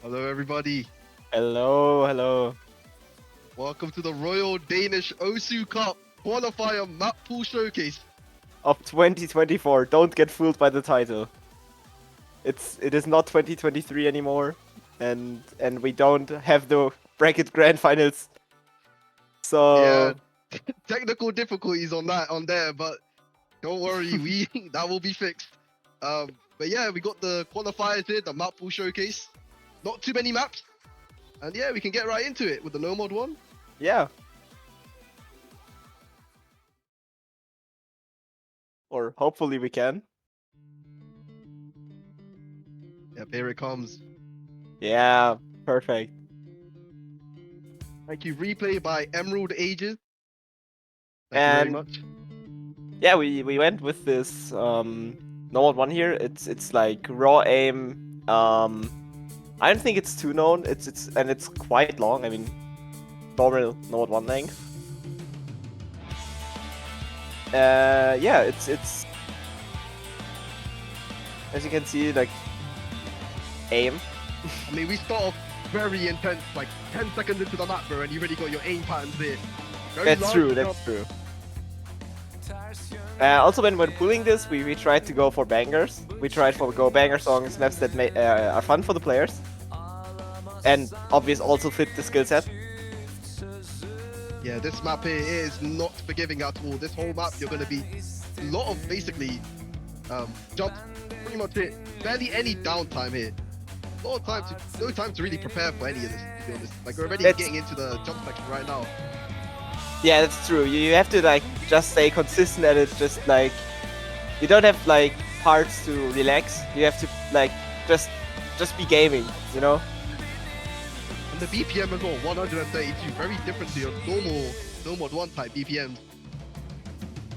Hello, everybody. Hello, hello. Welcome to the Royal Danish Osu Cup Qualifier Map Pool Showcase. Of 2024. Don't get fooled by the title. It is not 2023 anymore, and we don't have the bracket grand finals. So Yeah, technical difficulties on there, but don't worry, that will be fixed. But yeah, we got the qualifiers here, the Map Pool Showcase. Not too many maps, and yeah, we can get right into it with the no mod one. yeah. Or hopefully we can. Yep, here it comes. Yeah, perfect. Thank you, replay by Emerald Ages. Thank you very much. Yeah, we went with this normal one here. It's like raw aim. I don't think it's too known. It's quite long. I mean, normal Node 1 length. Yeah, it's as you can see, like aim. I mean, we start off very intense, like 10 seconds into the map, bro, and you already got your aim patterns there. That's true. That's true. Also, when pulling this, we tried to go for bangers. We tried for go banger songs, maps that are fun for the players, and obviously also fit the skill set. Yeah, this map here is not forgiving at all. This whole map, you're going to be a lot of basically jumps, pretty much it. Barely any downtime here. No time to really prepare for any of this, to be honest. Like, we're already getting into the jump section right now. Yeah, that's true. You have to like just stay consistent at it. Just like you don't have like parts to relax. You have to like just be gaming, you know. And the BPM as well, 132, very different to your normal mod 1 type BPMs.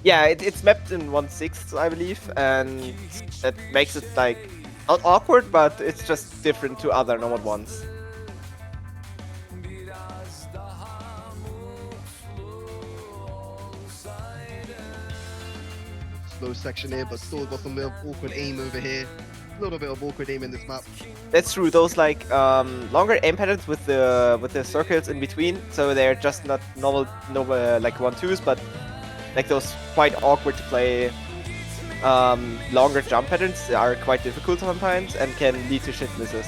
Yeah, it's mapped in 1/6, I believe, and that makes it like not awkward, but it's just different to other normal ones. Slow section here, but still got some bit of awkward aim over here. A little bit of awkward aim in this map. That's true. Those like longer aim patterns with the circles in between, so they're just not normal like 1/2s, but like those quite awkward to play longer jump patterns are quite difficult sometimes and can lead to shit misses.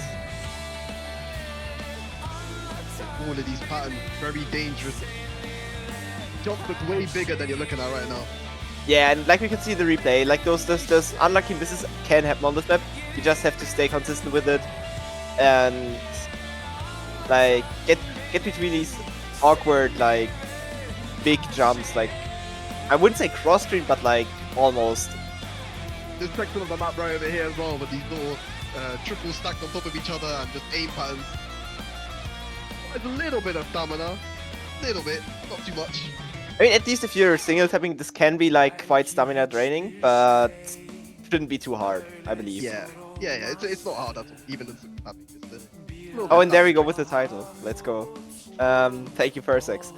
All of these patterns, very dangerous. Jump look way bigger than you're looking at right now. Yeah, and like we can see in the replay, like those unlucky misses can happen on this map. You just have to stay consistent with it and like get between these awkward like big jumps. Like I wouldn't say cross stream, but like almost. This section of the map right over here as well, with these little triples stacked on top of each other and just aim patterns. There's a little bit of stamina, little bit, not too much. I mean, at least if you're single tapping, this can be like quite stamina draining, but shouldn't be too hard, I believe. Yeah. It's not hard at all, even in single tapping. Oh, and there we go with the title. Let's go. Thank you, Persex.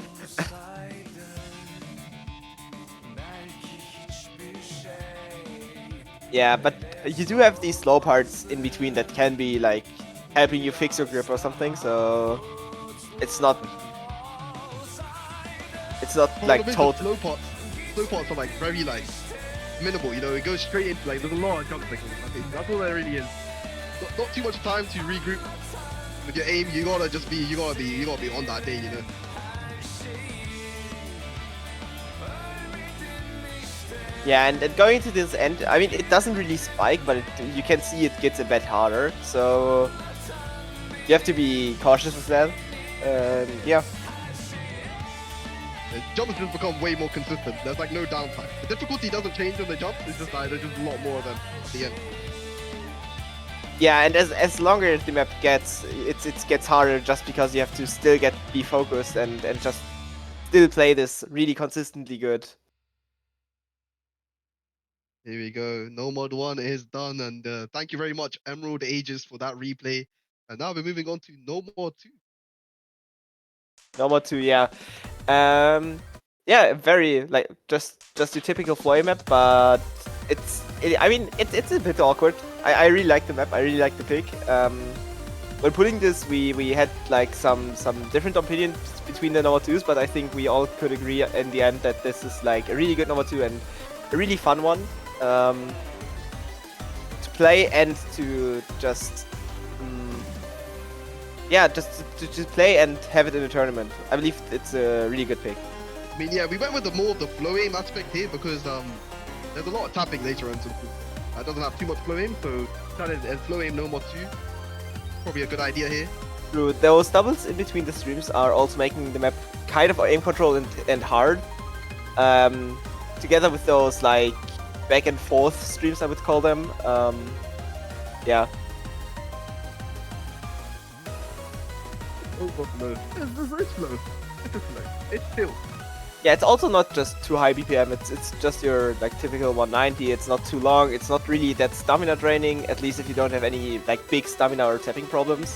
Yeah, but you do have these slow parts in between that can be like helping you fix your grip or something, so it's not like total. Slow parts are like very like minimal, you know, it goes straight into like there's a lot of jump cycles. Okay, that's all there really is. Not too much time to regroup with your aim. You gotta be on that day, you know. Yeah, and going to this end, I mean, it doesn't really spike, but you can see it gets a bit harder, so you have to be cautious with that. Yeah. The jumps just become way more consistent. There's like no downtime. The difficulty doesn't change on the jumps. It's just like there's just a lot more than at the end. Yeah, and as longer the map gets, it gets harder just because you have to still be focused and just still play this really consistently good. Here we go. No Mod 1 is done, and thank you very much, Emerald Ages, for that replay. And now we're moving on to No More 2. No More 2, yeah. Yeah, very like just your typical Floy map, but I mean it's a bit awkward. I really like the map. I really like the pick. When putting this, we had like some different opinions between the number 2s, but I think we all could agree in the end that this is like a really good number 2 and a really fun one to play and to just yeah, just to play and have it in a tournament. I believe it's a really good pick. I mean, yeah, we went with the more of the flow aim aspect here because there's a lot of tapping later on. So it doesn't have too much flow aim, so trying to flow aim No More 2 probably a good idea here. True. Those doubles in between the streams are also making the map kind of aim control and hard. Together with those like back and forth streams, I would call them. Yeah. Oh, no. It's very slow. It's just slow. It's still. Yeah, it's also not just too high BPM. It's just your like typical 190. It's not too long. It's not really that stamina draining. At least if you don't have any like big stamina or tapping problems.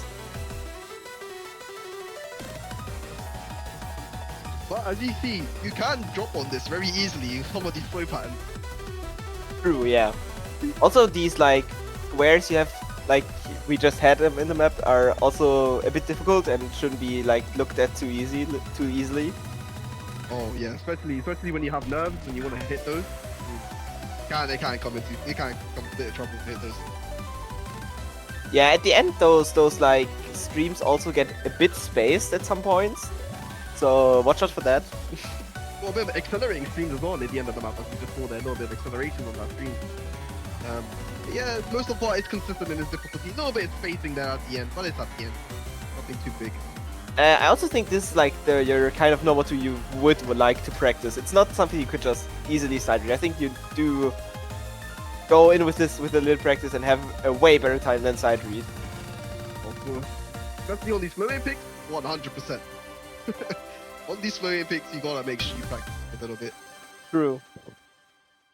But as you see, you can drop on this very easily in some of these flow patterns. True. Yeah. Also, these like squares you have, like we just had them in the map, are also a bit difficult and shouldn't be like looked at too easily. Oh yeah, especially when you have nerves and you want to hit those. They can't come into a bit of trouble to hit those. Yeah, at the end those like streams also get a bit spaced at some points. So watch out for that. Well, a bit of accelerating streams as well at the end of the map, as we just saw there, a little bit of acceleration on that stream. Yeah, most of the part is consistent in its difficulty. A little bit of spacing there at the end, but it's at the end. Nothing too big. I also think this is like your kind of number 2 you would like to practice. It's not something you could just easily side read. I think you do go in with this with a little practice and have a way better time than side read. Of course. Especially on these flow aim picks, 100%. On these flow aim picks, you gotta make sure you practice a little bit. True.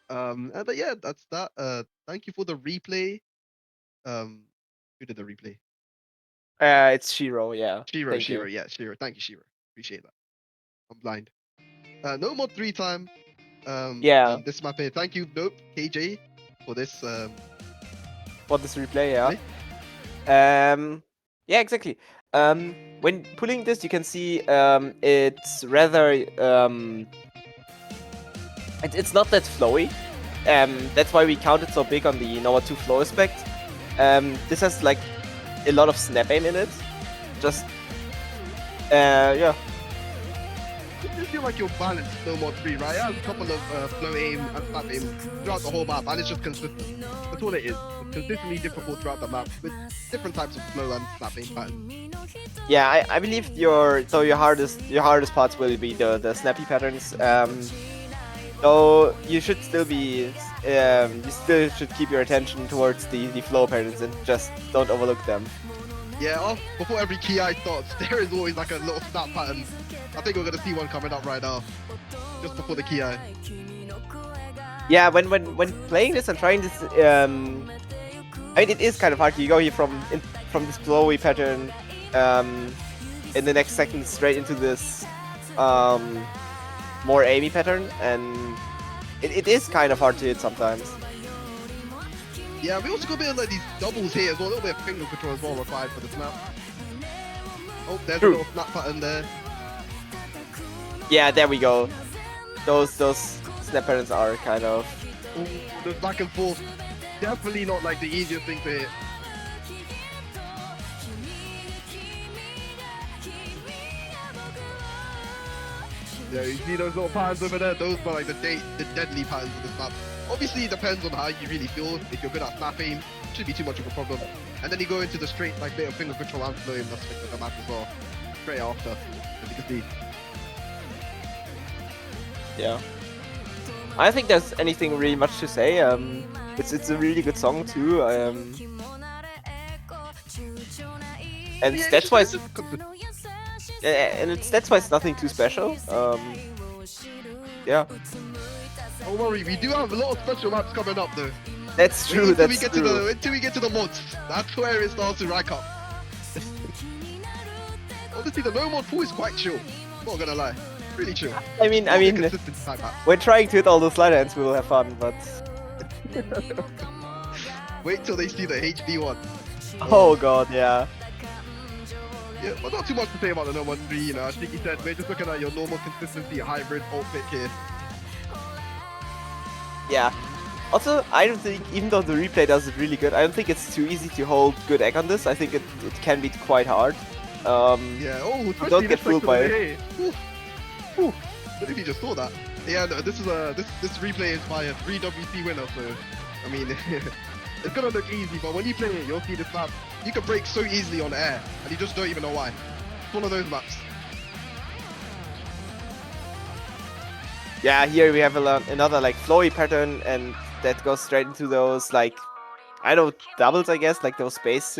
But yeah, that's that. Thank you for the replay. Who did the replay? It's Shiro, yeah. Shiro, Thank you. yeah, Shiro. Thank you, Shiro. Appreciate that. I'm blind. No More 3 time. Yeah. This map here. Thank you, Nope, KJ, for this. For this replay, yeah. Yeah, exactly. When pulling this, you can see it's rather it's not that flowy. That's why we counted so big on the number 2 flow aspect. This has like a lot of snap aim in it. Just yeah. You feel like you're balanced No More 3, right? It has a couple of flow aim and snap aim throughout the whole map, and it's just consistent. That's all it is. It's consistently difficult throughout the map with different types of flow and snap aim patterns. Yeah, I believe your hardest parts will be the snappy patterns. So you should still be you still should keep your attention towards the flow patterns and just don't overlook them. Yeah, before every Ki starts, there is always like a little snap pattern. I think we're gonna see one coming up right now, just before the Ki. Yeah, when playing this and trying this, I mean it is kind of hard. You go here from this flowy pattern, in the next second straight into this more aimy pattern, and it is kind of hard to hit sometimes. Yeah, we also got a bit of like these doubles here as well, a little bit of finger control as well required for this map. Oh, there's a little snap pattern there. Yeah, there we go. Those snap patterns are kind of... Ooh, the back and forth. Definitely not like the easiest thing to hit. Yeah, you see those little patterns over there? Those are like the deadly patterns of this map. Obviously, it depends on how you really feel. If you're good at snapping, shouldn't be too much of a problem. And then you go into the straight like bit of finger control and flow aim aspect of the map as well. Straight after, as you can see. Yeah. I don't think there's anything really much to say. It's a really good song too. And Yeah, stats wise, just consistent. stats wise nothing too special. Yeah, Don't worry, we do have a lot of special maps coming up though. that's Wait true. until That's we get true. to the until we get to the mods. That's where it starts to rack up. Honestly, the no mod pool is quite chill. Not gonna lie, really chill. I mean, Not a consistent type map. when trying to hit all those slider ends, we will have fun. But Wait till they see the HD one. oh god, yeah. Yeah, but not too much to say about the no mod 3. You know, I think he said we're just looking at your normal consistency hybrid alt pick here. Yeah. Also, I don't think, even though the replay does it really good, I don't think it's too easy to hold good egg on this. I think it can be quite hard. Yeah, oh, especially don't get this fooled section by over it. here. Oof. Oof. I don't know if you just saw that. Yeah, no, this is this replay is by a 3WC winner, so I mean it's gonna look easy, but when you play it, you'll see this map. You can break so easily on air, and you just don't even know why. It's one of those maps. Yeah, here we have another like flowy pattern, and that goes straight into those like, I don't know, doubles, I guess, like those space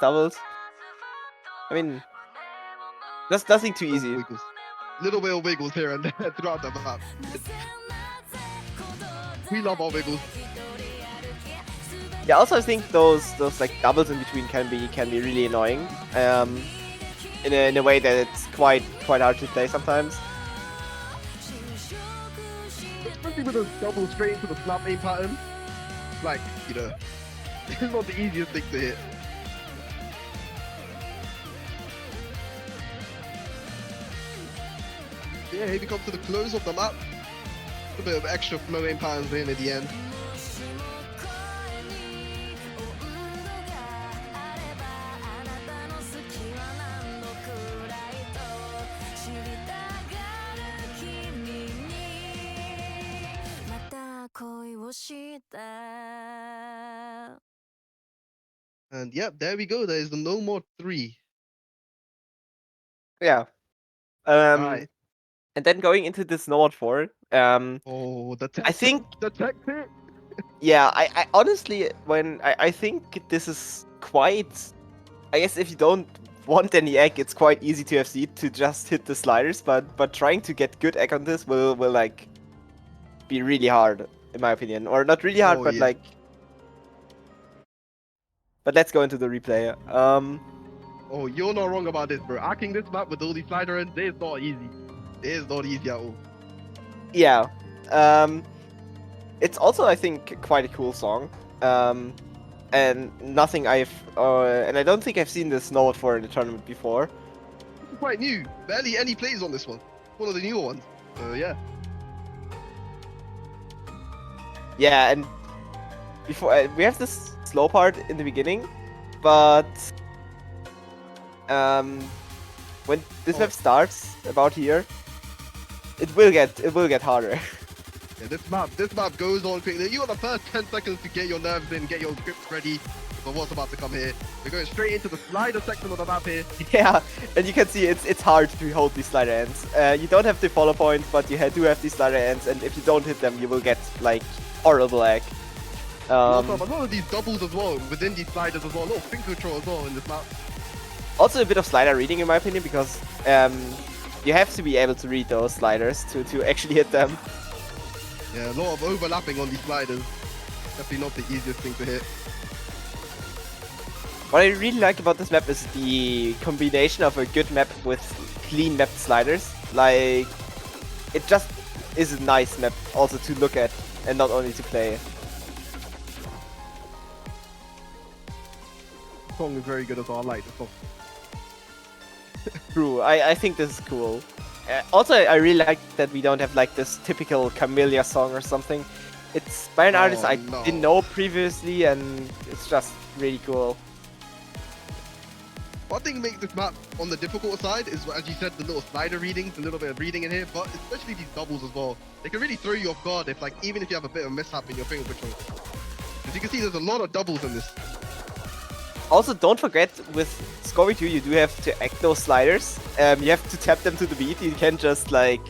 doubles. I mean, that's nothing too easy. Wiggles. Little bit of wiggles here and there throughout the map. We love our wiggles. Yeah, also I think those like doubles in between can be really annoying. In a way that it's quite hard to play sometimes. Especially with those doubles straight into the snap aim pattern. Like, you know, it's not the easiest thing to hit. Yeah, here we come to the close of the map. A bit of extra flowing patterns in at the end. And yep, there we go. There is the No More 3. Yeah. Alright. And then going into this Nomad 4, Oh, the tech I think, the tech hit. yeah, I honestly, I think this is quite, I guess if you don't want any egg, it's quite easy to FC to just hit the sliders, but trying to get good egg on this will like be really hard, in my opinion. Or not really hard, Oh, but yeah. like, but let's go into the replay. Oh, you're not wrong about this, bro. Hacking this map with all these slider ends, it is not easy. It is not easy at all. Yeah. It's also, I think, quite a cool song. And nothing and I don't think I've seen this Nomad 4 in the tournament before. This is quite new. Barely any plays on this one. One of the newer ones. So yeah. Yeah, and before we have this slow part in the beginning, but when this map starts about here, it will get harder. Yeah, this map goes on quickly. You got the first 10 seconds to get your nerves in, get your grips ready for what's about to come here. We're going straight into the slider section of the map here. Yeah, and you can see it's hard to hold these slider ends. You don't have the follow point, but you do have these slider ends, and if you don't hit them, you will get like horrible lag. Also, a lot of these doubles as well, within these sliders as well. A little finger control as well in this map. Also a bit of slider reading in my opinion, because you have to be able to read those sliders to actually hit them. Yeah, a lot of overlapping on these sliders. Definitely not the easiest thing to hit. What I really like about this map is the combination of a good map with clean mapped sliders. Like, it just is a nice map also to look at and not only to play. The song is very good as well. I like the song. True, I think this is cool. Also, I really like that we don't have like this typical Camellia song or something. It's by an artist I didn't know previously, and it's just really cool. One thing that makes this map on the difficult side is, as you said, the little slider readings, a little bit of reading in here, but especially these doubles as well. They can really throw you off guard if, like, even if you have a bit of mishap in your finger control. As you can see, there's a lot of doubles in this. Also, don't forget, with Scory 2, you do have to act those sliders. You have to tap them to the beat. You can't just, like,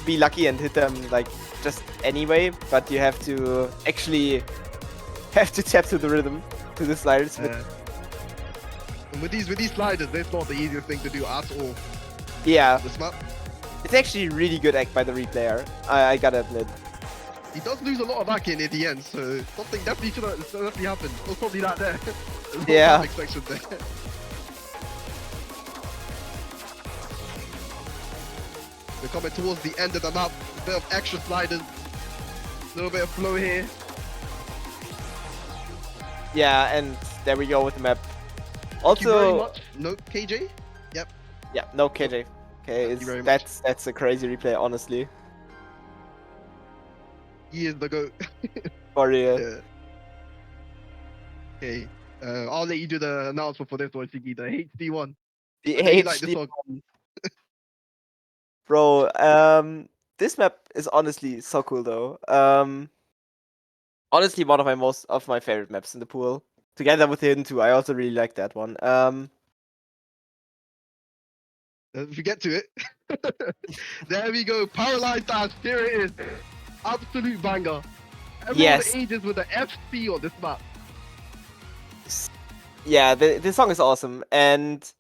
be lucky and hit them like just anyway, but you have to actually tap to the rhythm, to the sliders. And with these sliders, it's not the easiest thing to do at all. Yeah, This map, it's actually really good act by the replayer. I gotta admit. he does lose a lot of act in the end, so something definitely should have definitely happened. It was probably that there. Yeah. Section there. We're coming towards the end of the map. A bit of extra sliders, a little bit of flow here. Yeah, and there we go with the map. Thank you very Also, much. No KJ. Yep. yeah, no KJ. Okay, you very much. that's a crazy replay, honestly. He is the GOAT. For real. Yeah. Okay. I'll let you do the announcement for this one, Shiggy. The HD one. The I know you like this HD one. Bro, this map is honestly so cool though. Honestly, one of my favorite maps in the pool. Together with Hidden 2, I also really like that one. If we get to it. There we go. Paralyzed Dash. Here it is. Absolute banger. Everyone Yes. ages with the FC on this map. Yeah, the song is awesome, and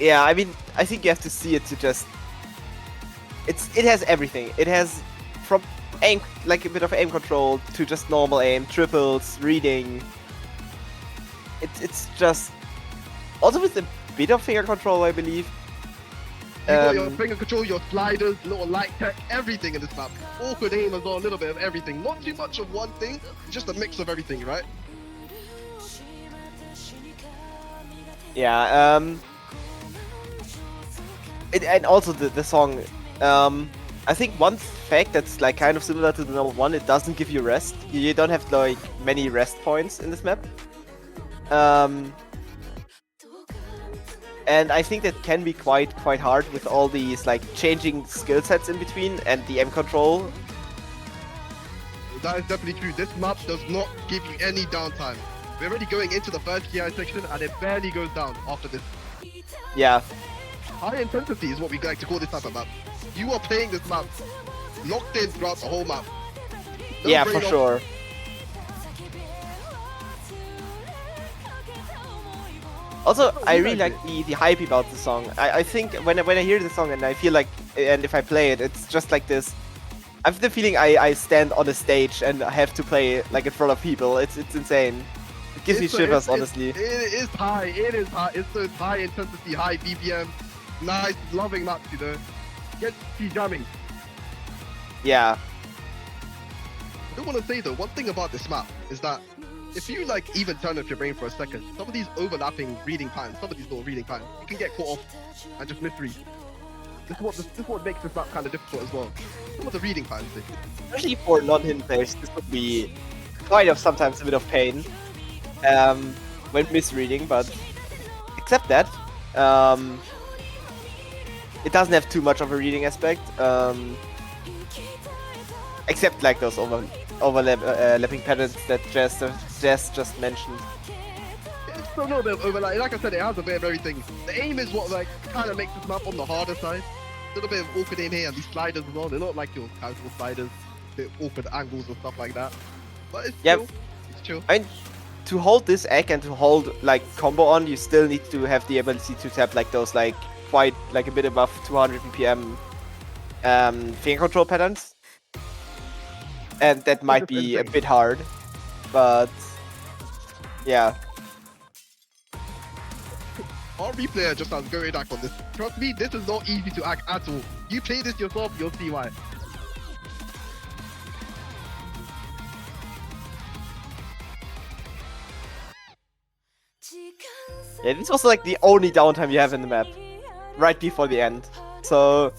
yeah, I mean, I think you have to see it to just. It has everything. It has from aim, like a bit of aim control, to just normal aim, triples, reading. It's just also with a bit of finger control, I believe. You got your finger control, your sliders, little light tech, everything in this map. Awkward aim as well, a little bit of everything. Not too much of one thing, just a mix of everything, right? Yeah, and also the song, I think one fact that's like kind of similar to the number one, it doesn't give you rest. You don't have like many rest points in this map. And I think that can be quite hard with all these like changing skill sets in between and the aim control. That is definitely true. This map does not give you any downtime. We're already going into the first GI section and it barely goes down after this. Yeah. High intensity is what we like to call this type of map. You are playing this map locked in throughout the whole map. No Yeah, brain for off. sure. Also, I really like the hype about the song. I think when I hear the song and I feel like, and if I play it, it's just like this. I have the feeling I stand on a stage and I have to play like in front of people. It's insane. It gives me shivers, honestly. It is high. It is high. It's those high intensity, high BPM, nice, loving maps, you know. Get you jamming. Yeah. I don't want to say though, one thing about this map is that if you like even turn off your brain for a second, some of these overlapping reading patterns, some of these little reading patterns, you can get caught off and just misread. This is what makes this map kind of difficult as well. Some of the reading patterns. Especially for non-hidden players, this would be sometimes a bit of pain when misreading, but except that, it doesn't have too much of a reading aspect, except like those overlapping patterns that Jess just mentioned. It's a little bit of overlap. Like I said, it has a bit of everything. The aim is what like kind of makes this map on the harder side. A little bit of awkward aim here and these sliders as well. They're not like your casual sliders, bit of awkward angles and stuff like that. But it's chill. It's chill. I mean, to hold this egg and to hold like combo on, you still need to have the ability to tap like those like quite like a bit above 200 BPM finger control patterns. And that might be a bit hard, but yeah. Our replayer just has great act on this. Trust me, this is not easy to act at all. You play this yourself, you'll see why. Yeah, this was like the only downtime you have in the map, right before the end. So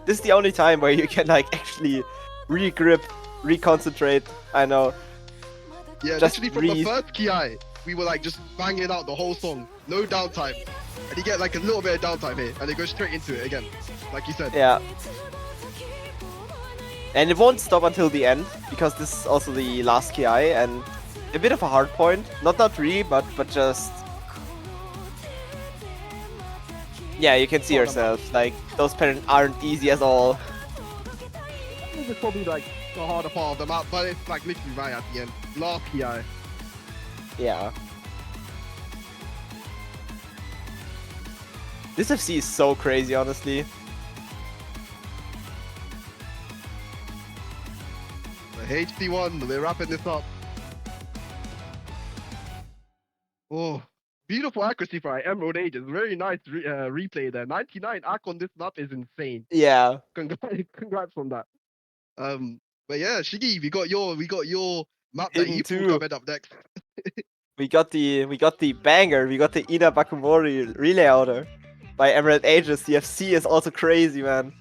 this is the only time where you can like actually re-grip, reconcentrate. I know. Yeah, just literally from the first Ki, we were like just banging out the whole song, no downtime. And you get like a little bit of downtime here, and it goes straight into it again, like you said. Yeah. And it won't stop until the end, because this is also the last Ki, and a bit of a hard point. Not really, but just... Yeah, you can see Oh, yourself. Like those patterns aren't easy at all. This is probably like the harder part of the map, but it's like literally right at the end. Last PI. Yeah. This FC is so crazy, honestly. The HD1, we're wrapping this up. Oh, beautiful accuracy for Emerald Ages. Very nice replay there. 99 ACK on this map is insane. Yeah. Congrats on that. But yeah, Shiggy, we got your map that Hidden you pulled too. coming up next. We got the banger. We got the Ina Bakumori relay order by Emerald Ages. The FC is also crazy, man.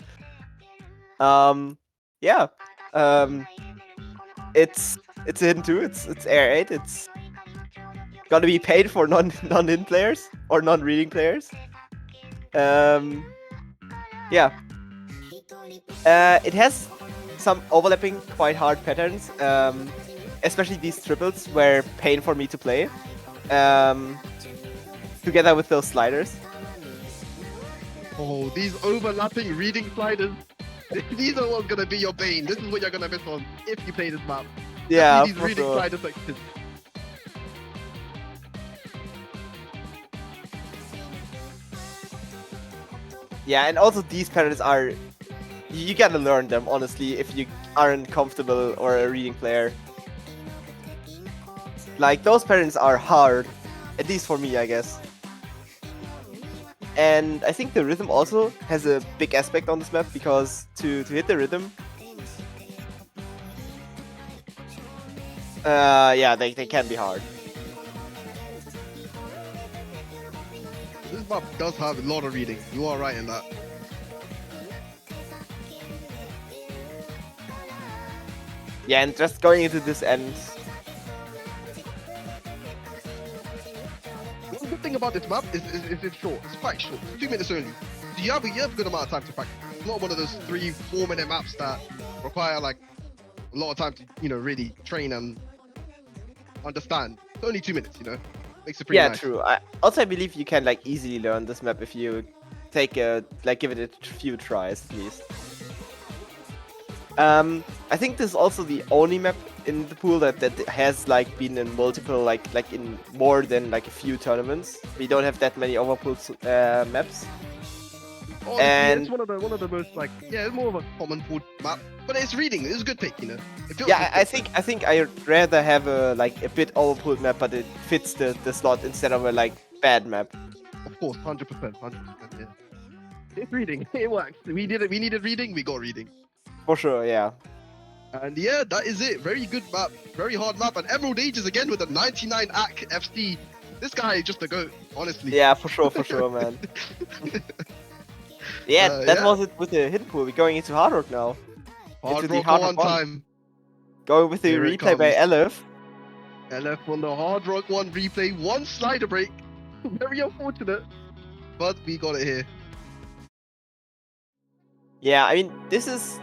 Yeah. It's a hidden too. It's Air 8. It's gonna be paid for non-in players or non-reading players. Yeah. It has some overlapping, quite hard patterns. Especially these triples were pain for me to play. Together with those sliders. Oh, these overlapping reading sliders. These are what's gonna be your bane. This is what you're gonna miss on if you play this map. Yeah, these for reading sure. sliders like this. Yeah, and also these patterns are... You gotta learn them, honestly, if you aren't comfortable or a reading player. Like, those patterns are hard. At least for me, I guess. And I think the rhythm also has a big aspect on this map, because to hit the rhythm... yeah, they can be hard. This map does have a lot of reading. You are right in that. Yeah, and just going into this end... The good thing about this map is it's short. It's quite short. It's 2 minutes only. So you have a good amount of time to practice. It's not one of those 3-4 minute maps that require like a lot of time to, really train and understand. It's only 2 minutes, Makes it pretty Yeah, nice. true. I believe you can like easily learn this map if you take give it a few tries at least. I think this is also the only map in the pool that has like been in multiple like in more than like a few tournaments. We don't have that many overpool maps. Honestly, And- it's one of the most like it's more of a common pool map, but it's reading. It's a good pick, It feels Yeah, good. I think I'd rather have a a bit overpooled map, but it fits the slot instead of a like bad map. Of course, 100%, yeah. It's reading. It works. We needed reading. We got reading. For sure, yeah. And yeah, that is it. Very good map. Very hard map. And Emerald Ages again with a 99 AC FC. This guy is just a goat, honestly. Yeah, for sure, man. Yeah, that was it with the hidden pool. We're going into Hard Rock now. Hard into the Rock Hard one Rock one. time. Going with the Here it replay by comes. Elif. LF on the Hard Rock 1 replay. One slider break. Very unfortunate. But we got it here. Yeah, I mean, this is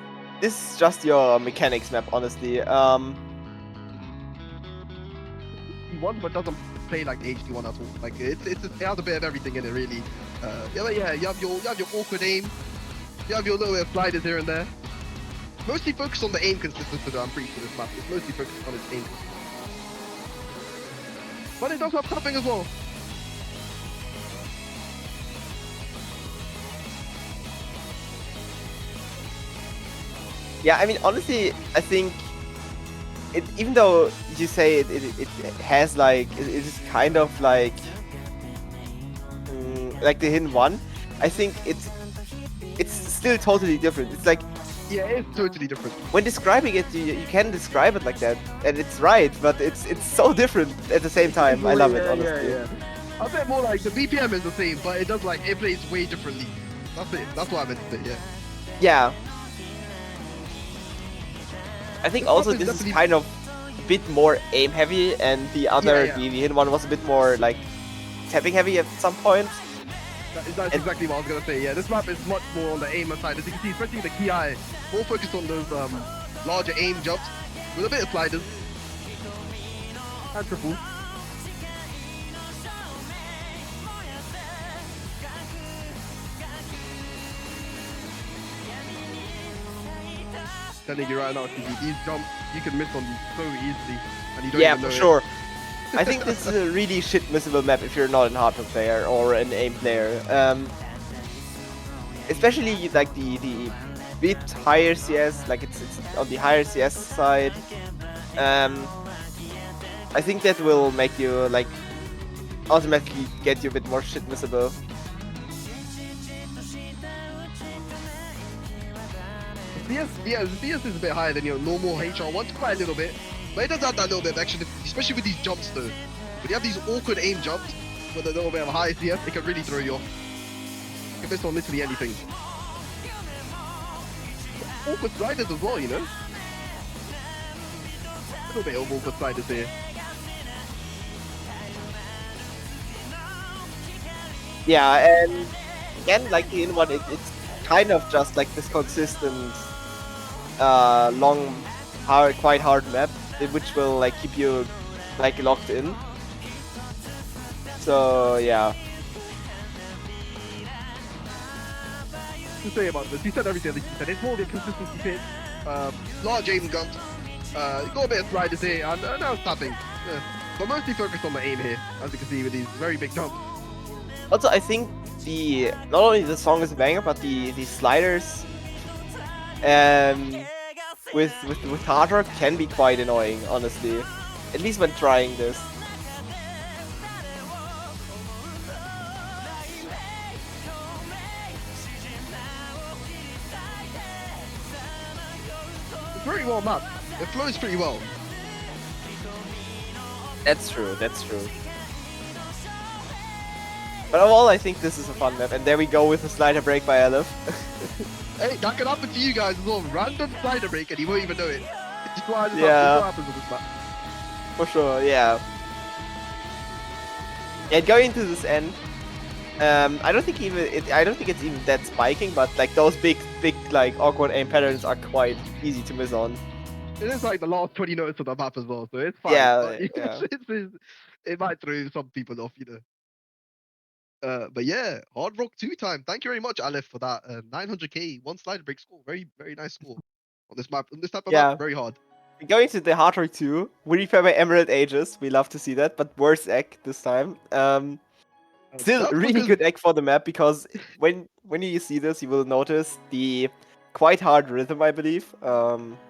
just your mechanics map, honestly. One but doesn't play like the HD1 at all. Like it has a bit of everything in it, really. Yeah, you have your awkward aim. You have your little bit of sliders here and there. Mostly focus on the aim consistency, though, I'm pretty sure this map. It's mostly focused on its aim. But it does have tapping as well. Yeah, I mean, honestly, I think it, even though you say it has like it is kind of like the hidden one, I think it's still totally different. It's like, Yeah, it's totally different. when describing it, you can describe it like that, and it's right, but it's so different at the same time. I love it, honestly. Yeah. I'll say more like the BPM is the same, but it does it plays way differently. That's it. That's what I meant to say. Yeah. Yeah. I think This also map is this is definitely- kind of a bit more aim heavy, and the other, Yeah. the hidden one was a bit more like tapping heavy at some point. That's exactly what I was gonna say. Yeah, this map is much more on the aimer side, as you can see, especially the key eye, more focused on those larger aim jumps with a bit of sliders and triple. telling you right now, TG, these jumps you can miss on so easily, and you don't Yeah, even know for it. sure. I think this is a really shit missable map if you're not an hardcore player or an aim player. Especially like the bit higher CS, like it's on the higher CS side. I think that will make you like automatically get you a bit more shit missable. CS is a bit higher than your normal HR1, quite a little bit, but it does have that little bit of action, especially with these jumps though. When you have these awkward aim jumps with a little bit of high CS, it can really throw you off. You can miss on literally anything. Awkward sliders as well, you know? A little bit of awkward sliders here. Yeah, and again, like the in one, it's kind of just like this consistent, long, quite hard map, which will like keep you like locked in. So yeah. To say about this, he said everything that he said. It's more the consistency hit. Large aim jumps. Got a bit of sliders here, and now tapping. Yeah. But mostly focused on the aim here, as you can see with these very big jumps. Also, I think not only the song is a banger, but the sliders with hard rock can be quite annoying, honestly. At least when trying this. It's very well mapped. It flows pretty well. That's true, that's true. But overall, I think this is a fun map, and there we go with the slider break by Aleph. Hey, that can happen to you guys as well. Random slider break and you won't even know it. It's just what happens with this map. For sure, yeah. Yeah, going into this end, I don't think it's even that spiking, but like those big like awkward aim patterns are quite easy to miss on. It is like the last 20 notes of the map as well, so it's fine. Yeah, But yeah. it might throw some people off, you know. But yeah, Hard Rock 2 time. Thank you very much, Aleph, for that 900k one slider break score. Very, very nice score on this map. On this type of map, very hard. Going to the Hard Rock 2, we repair by Emerald Ages. We love to see that, but worse egg this time. Still That's really because- good egg for the map because when you see this, you will notice the quite hard rhythm, I believe.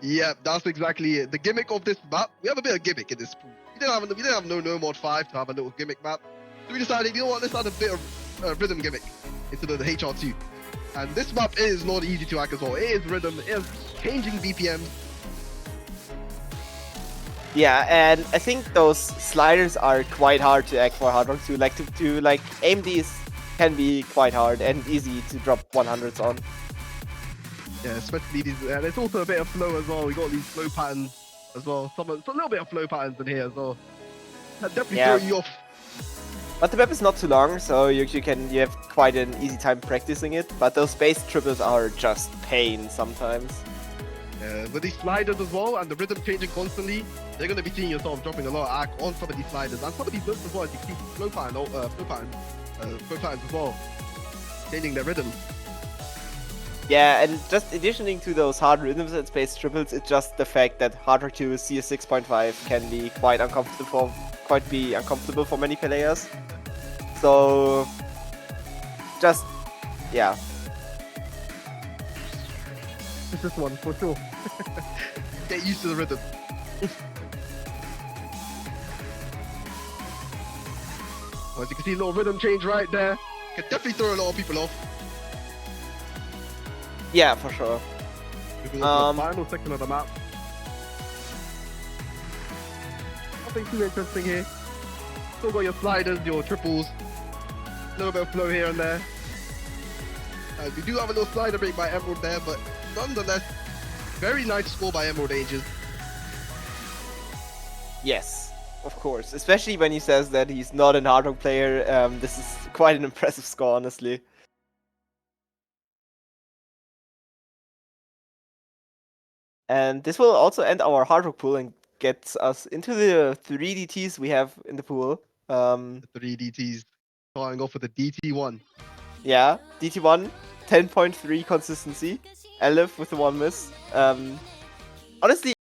Yeah, that's exactly it. The gimmick of this map, we have a bit of gimmick in this pool. We didn't have no mod 5 to have a little gimmick map. So we decided, you know what, let's add a bit of rhythm gimmick into the HR2. And this map is not easy to hack as well. It is rhythm, it is changing BPM. Yeah, and I think those sliders are quite hard to act for Hard Rock 2. Like to like aim these can be quite hard and easy to drop 100s on. Yeah, especially these, and it's also a bit of flow as well. We got these flow patterns as well. So a little bit of flow patterns in here as well. That definitely throw you off. But the map is not too long, so you have quite an easy time practicing it. But those base triples are just pain sometimes. Yeah, with these sliders as well, and the rhythm changing constantly, they're going to be seeing yourself dropping a lot of act on some of these sliders, and some of these notes as well, as you can see flow patterns as well, changing their rhythm. Yeah, and just additioning to those hard rhythms and space triples, it's just the fact that Hard Rock 2 CS 6.5 can be quite uncomfortable for many players. So, just yeah. It's this one for sure. Get used to the rhythm. Well, as you can see, a little rhythm change right there. Can definitely throw a lot of people off. Yeah, for sure. The final section of the map. Nothing too interesting here. Still got your sliders, your triples. A little bit of flow here and there. We do have a little slider break by Emerald there, but nonetheless, very nice score by Emerald Ages. Yes, of course. Especially when he says that he's not an Hard Rock player. This is quite an impressive score, honestly. And this will also end our Hard Rock pool and gets us into the 3 DTs we have in the pool. The 3 DTs, starting off with the DT1. Yeah, DT1, 10.3 consistency. Aleph with the 1 miss. Honestly,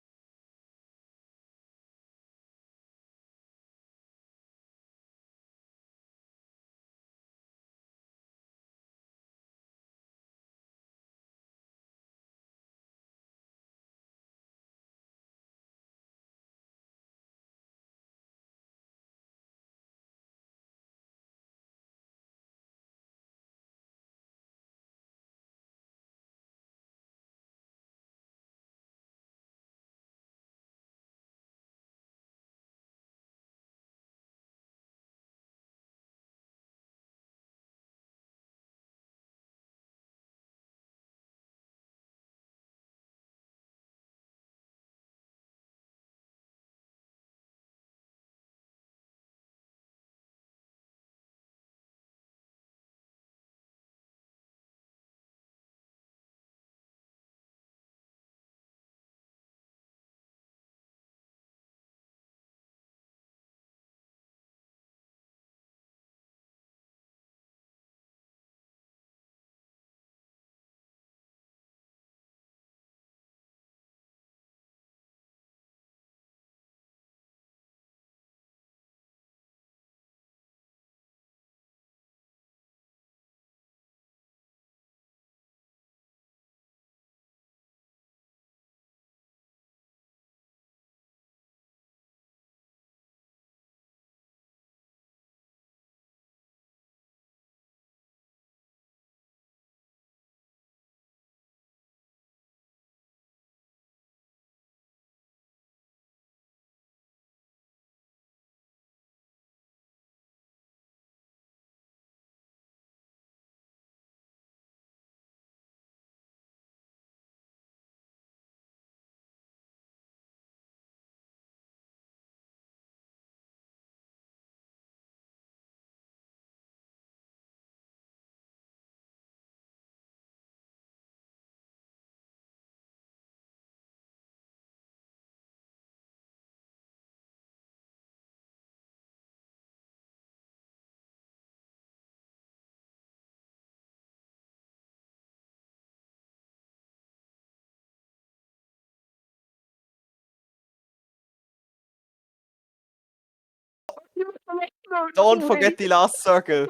don't forget the last circle.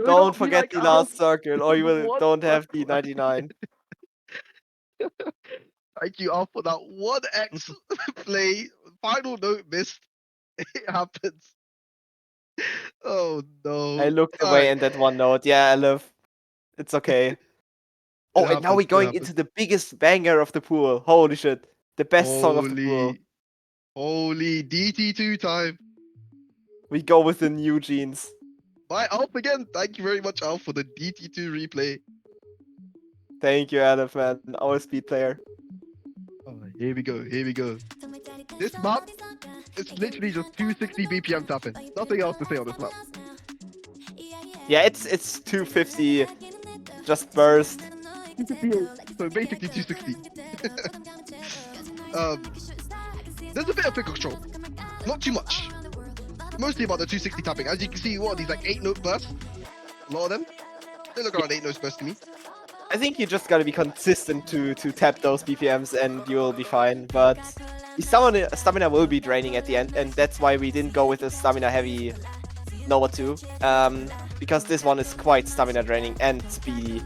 Don't forget the last circle, or you will don't have the 99. Thank you, Alf, for that 1x play. Final note missed. It happens. Oh no. I looked away in that one note. Yeah, I love. It's okay. Oh, and now we're going into the biggest banger of the pool. Holy shit. The best song of the pool. Holy DT2 time. We go with the new jeans. Bye, Alf again. Thank you very much, Alf, for the DT2 replay. Thank you, Adam, man. Our speed player. Oh, here we go. Here we go. This map is literally just 260 BPM tapping. Nothing else to say on this map. Yeah, it's 250. Just burst. 258. So basically 260. There's a bit of finger control. Not too much. Mostly about the 260 tapping. As you can see, what are these, like 8-note bursts? A lot of them. They look around 8 notes bursts to me. I think you just gotta be consistent to tap those BPMs and you'll be fine. But the stamina will be draining at the end, and that's why we didn't go with a stamina heavy Nova 2. Because this one is quite stamina draining and speedy.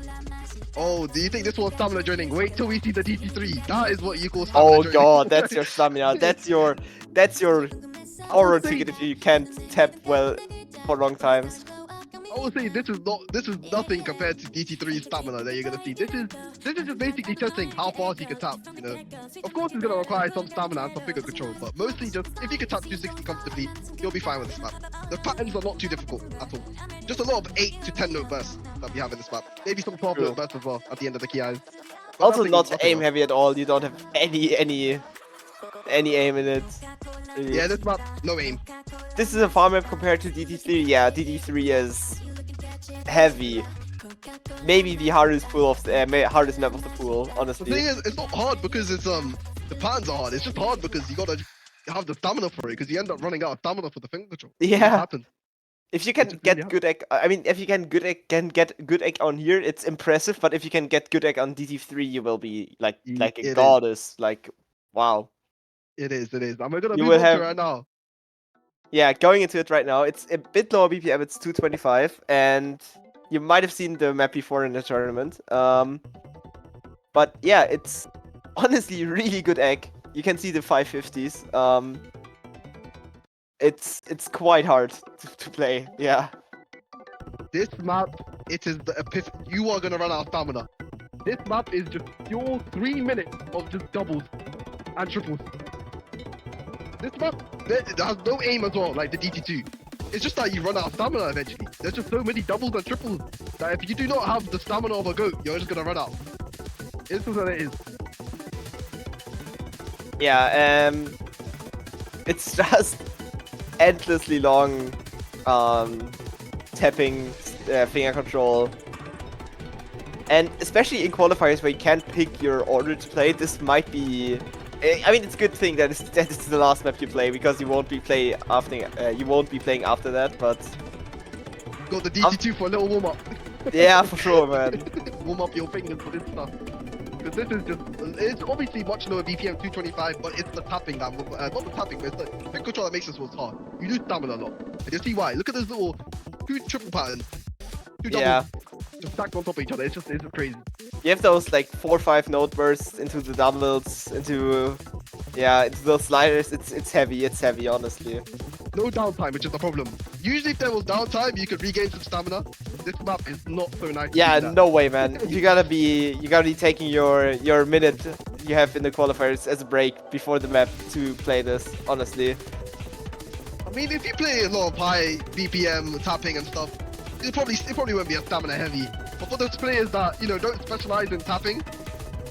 Oh, do you think this was stamina draining? Wait till we see the DT3. That is what you call stamina draining. Oh god, that's your stamina. That's your horror ticket if you can't tap well for long times. I would say this is nothing compared to DT3's stamina that you're gonna see. This is just basically testing how fast you can tap, you know. Of course it's gonna require some stamina and some finger control, but mostly just if you can tap 260 comfortably, you'll be fine with this map. The patterns are not too difficult at all. Just a lot of 8 to 10 note bursts that we have in this map. Maybe some 12 note bursts as well at the end of the key eyes. But Also nothing not aim else. heavy at all. You don't have any aim in it. Really. Yeah, this map, no aim. This is a farm map compared to DD3. Yeah, DD3 is heavy. Maybe the hardest pool of the hardest map of the pool, honestly. The thing is, it's not hard because it's the patterns are hard. It's just hard because you gotta have the stamina for it because you end up running out of stamina for the finger control. Yeah. It happens. If you can It's just really get hard. good egg, I mean, if you can get good egg on here, it's impressive. But if you can get good egg on DT3, you will be like a It is. goddess. Like, wow. It is. It is. And we're gonna You move will on to have right now. Yeah, going into it right now, it's a bit lower BPM. It's 225, and you might have seen the map before in the tournament. But yeah, it's honestly really good egg. You can see the 550s. It's quite hard to play. Yeah. This map, it is the epiphany. You are gonna run out of stamina. This map is just pure 3 minutes of just doubles and triples. This map, it has no aim as well, like the DT2. It's just that you run out of stamina eventually. There's just so many doubles and triples that if you do not have the stamina of a goat, you're just gonna run out. It's just what it is. Yeah. It's just endlessly long tapping, finger control. And especially in qualifiers where you can't pick your order to play, this might be. I mean, it's a good thing that it's the last map you play because you won't be playing after that. But Got the DT2 for a little warm up. yeah, for sure, man. Warm up your fingers for this stuff. Because this is just, it's obviously much lower BPM 225, but it's the tapping that, not the tapping, but it's the quick control that makes this one hard. You lose stamina a lot. And you see why. Look at those little 2 triple patterns. 2 doubles. Yeah. Just stacked on top of each other. It's just crazy. You have those like 4 or 5 note bursts into the doubles, into those sliders. It's heavy. It's heavy, honestly. No downtime, which is the problem. Usually, if there was downtime, you could regain some stamina. This map is not so nice. Yeah, no way, man. You gotta be taking your minute you have in the qualifiers as a break before the map to play this. Honestly. I mean, if you play a lot of high BPM tapping and stuff, it probably won't be as stamina heavy. But for those players that don't specialize in tapping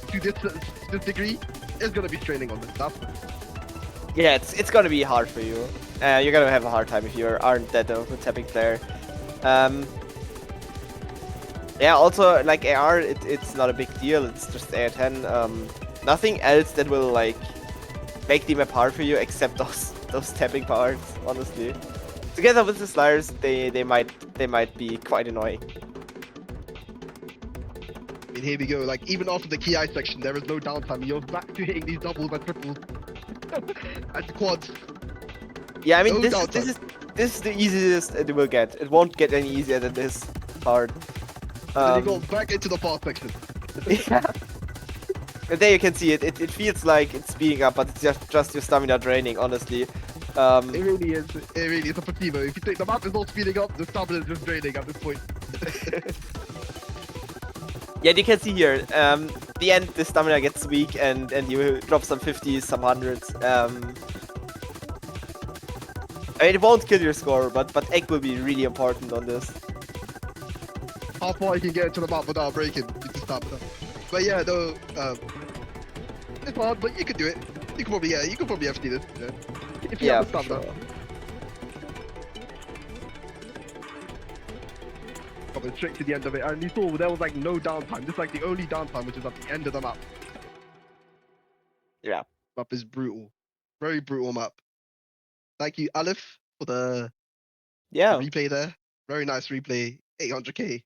to this degree, it's gonna be straining on this stuff. Yeah, it's gonna be hard for you. You're gonna have a hard time if you aren't that a tapping player. Yeah, also like AR, it's not a big deal. It's just AR10. Nothing else that will like make the map hard for you except those tapping parts. Honestly, together with the sliders, they might be quite annoying. I mean, here we go. Like even after the key eye section, there is no downtime. You're back to hitting these doubles and triples and quads. Yeah, I mean No this is the easiest it will get. It won't get any easier than this part. Then you go back into the fast section. Yeah. And there you can see it. It feels like it's speeding up, but it's just your stamina draining, honestly. It really is. It really is a placebo. If you think the map is not speeding up, the stamina is just draining at this point. Yeah, you can see here. The end, the stamina gets weak, and you drop some 50s, some 100s. I mean, it won't kill your score, but egg will be really important on this. How far you can get into the map without breaking into stamina. But yeah, though, it's hard, but you can do it. You can probably FT this. If you have the stamina. Sure. Coming straight to the end of it, and you saw there was like no downtime. This is like the only downtime, which is at the end of the map. Yeah. Map is brutal, very brutal map. Thank you, Aleph, for the replay there. Very nice replay. 800k.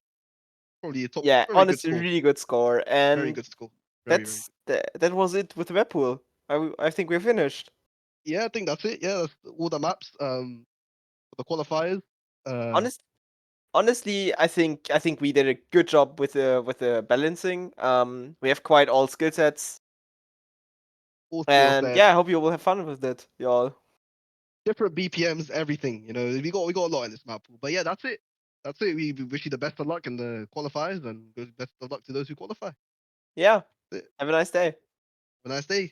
Probably a top. Yeah, very honestly, good score. really good score. And very good score. That was it with the web pool. I think we're finished. Yeah, I think that's it. Yeah, that's all the maps. For the qualifiers. Honestly, I think we did a good job with the balancing. We have quite all skill sets. And yeah, I hope you will have fun with it, y'all. Different BPMs, everything. We got a lot in this map pool. But yeah, that's it. That's it. We wish you the best of luck in the qualifiers and best of luck to those who qualify. Yeah. Have a nice day. Have a nice day.